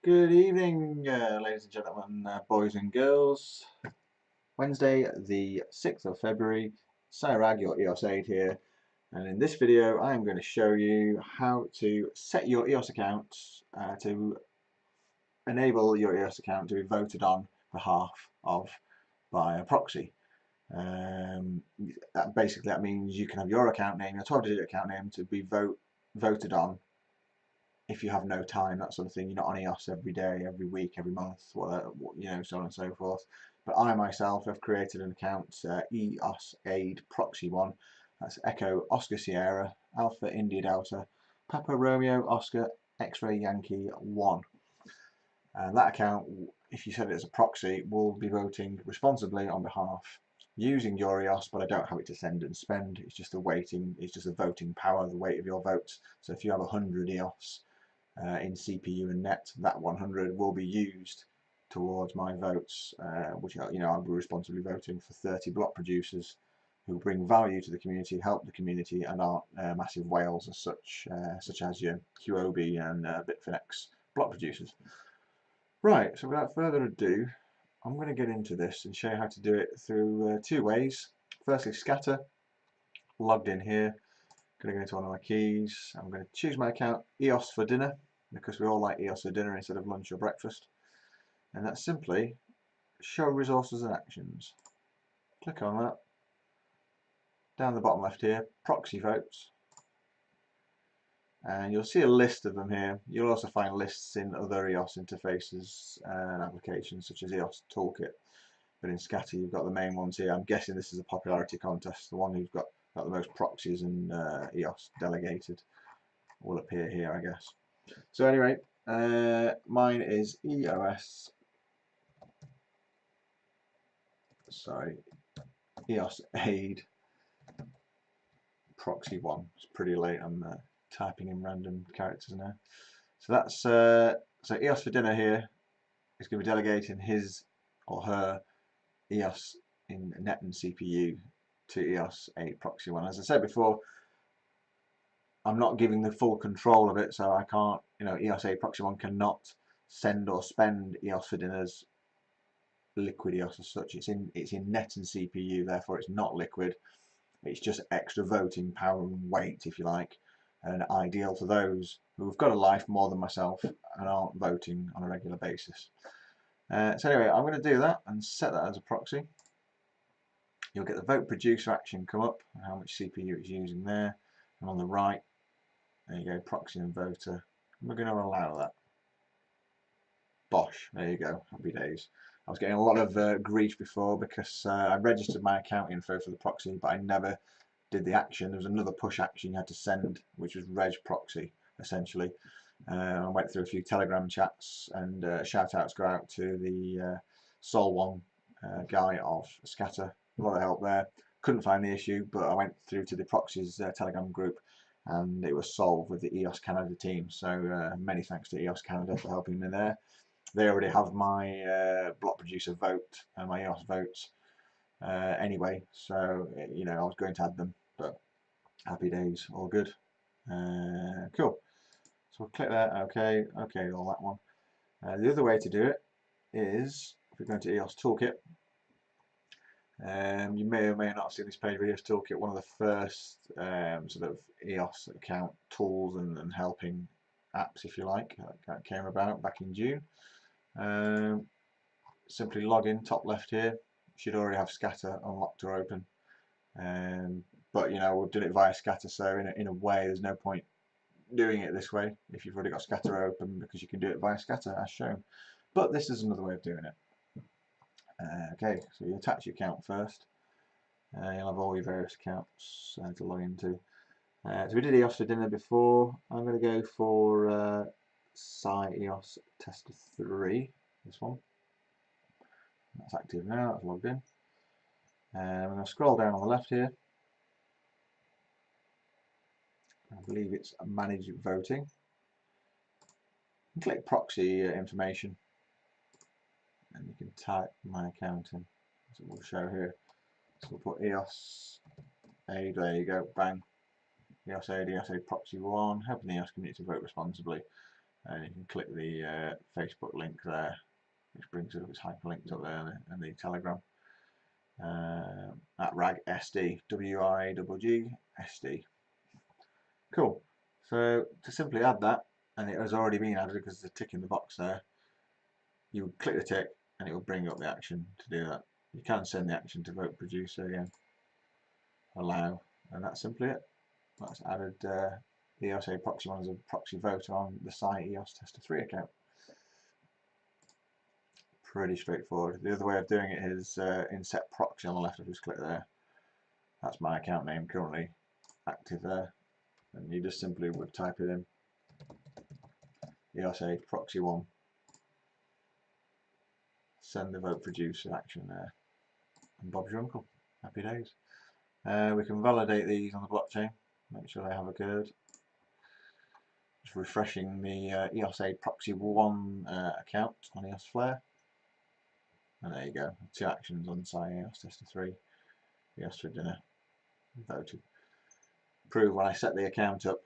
Good evening, ladies and gentlemen, boys and girls. Wednesday, the 6th of February, Sairag, your EOSaid here, and in this video I am going to show you how to set your EOS account to enable your EOS account to be voted on behalf of by a proxy. That means you can have your account name, your 12-digit account name, to be voted on if you have no time, that sort of thing. You're not on EOS every day, every week, every month, whatever, so on and so forth. But I myself have created an account, eosaidproxy1. That's Echo Oscar Sierra Alpha India Delta Papa Romeo Oscar X-Ray Yankee 1. And that account, if you set it as a proxy, will be voting responsibly on behalf using your EOS, but I don't have it to send and spend. It's just a voting power, the weight of your votes. So if you have 100 EOS in CPU and net, that 100 will be used towards my votes, which I'll be responsibly voting for 30 block producers who bring value to the community, help the community, and aren't massive whales as such, such as your QOB and PIVX block producers. Right, so without further ado, I'm going to get into this and show you how to do it through two ways. Firstly, scatter, logged in here. Going to go into one of my keys. I'm going to choose my account EOS for dinner, because we all like EOS for dinner instead of lunch or breakfast. And that's simply show resources and actions. Click on that. Down the bottom left here, proxy votes. And you'll see a list of them here. You'll also find lists in other EOS interfaces and applications such as EOS Toolkit. But in scatter you've got the main ones here. I'm guessing this is a popularity contest. The one who's got the most proxies and EOS delegated will appear here, I guess. So anyway, mine is EOSaid Proxy1. It's pretty late. I'm typing in random characters now. So that's so EOS for dinner here is going to be delegating his or her EOS in net and CPU to eosaidproxy1. As I said before, I'm not giving the full control of it, so I can't, eosaidproxy1 cannot send or spend EOS for dinner's liquid EOS as such. It's in net and CPU, therefore it's not liquid. It's just extra voting power and weight, if you like, and ideal for those who've got a life more than myself and aren't voting on a regular basis. So anyway, I'm going to do that and set that as a proxy. You'll get the vote producer action come up and how much CPU it's using there. And on the right, there you go, proxy and voter. And we're going to allow that. Bosh, there you go, happy days. I was getting a lot of grief before because I registered my account info for the proxy, but I never did the action. There was another push action you had to send, which was reg proxy, essentially. I went through a few Telegram chats, and shout outs go out to the Sol1 guy of Scatter. A lot of help there. Couldn't find the issue, but I went through to the proxies Telegram group, and it was solved with the EOS Canada team. So many thanks to EOS Canada for helping me there. They already have my block producer vote and my EOS votes anyway, so I was going to add them, but happy days, all good. Cool. So we'll click that. Okay, all that one. The other way to do it is if we go into EOS Toolkit. You may or may not have seen this page of EOS Toolkit, one of the first sort of EOS account tools and helping apps, if you like, that came about back in June. Simply log in, top left here. You should already have Scatter unlocked or open. But we've done it via Scatter, so in a way there's no point doing it this way if you've already got Scatter open, because you can do it via Scatter as shown. But this is another way of doing it. Okay, so you attach your account first. You'll have all your various accounts to log into. So we did EOS for dinner before. I'm going to go for EOS Tester 3, this one. That's active now, that's logged in. I'm going to scroll down on the left here. I believe it's manage voting. And click proxy information, and you can type my account in. So we'll show here. So we'll put EOSaid, there you go, bang. EOSaid Proxy1, helping the EOS community to vote responsibly. and you can click the Facebook link there, which brings it up, it's hyperlinked up there, and the Telegram at RAG SD, WRAGG SD. Cool. So to simply add that, and it has already been added because there's a tick in the box there, you would click the tick and it will bring up the action to do that. You can send the action to vote producer again, allow, and that's simply it. That's added eosaidproxy1 as a proxy voter on the site EOS Tester 3 account. Pretty straightforward. The other way of doing it is in set proxy on the left. I just click there. That's my account name currently active there, and you just simply would type it in, eosaidproxy1, send the vote producer action there, and Bob's your uncle. Happy days. We can validate these on the blockchain, make sure they have occurred. Just refreshing the eosaidproxy1 account on EOS Flare. And there you go, 2 actions on site EOS Tester 3, EOS for dinner, voted. Prove when I set the account up,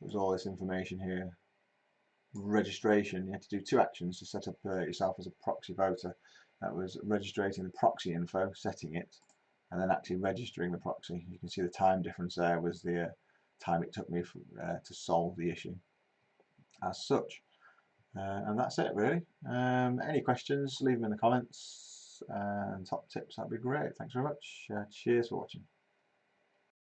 there's all this information here. Registration, you had to do 2 actions to set up yourself as a proxy voter. That was registering the proxy info, setting it, and then actually registering the proxy. You can see the time difference there was the time it took me to solve the issue as such. And that's it really. Any questions, leave them in the comments, and top tips, that'd be great. Thanks very much. Cheers for watching.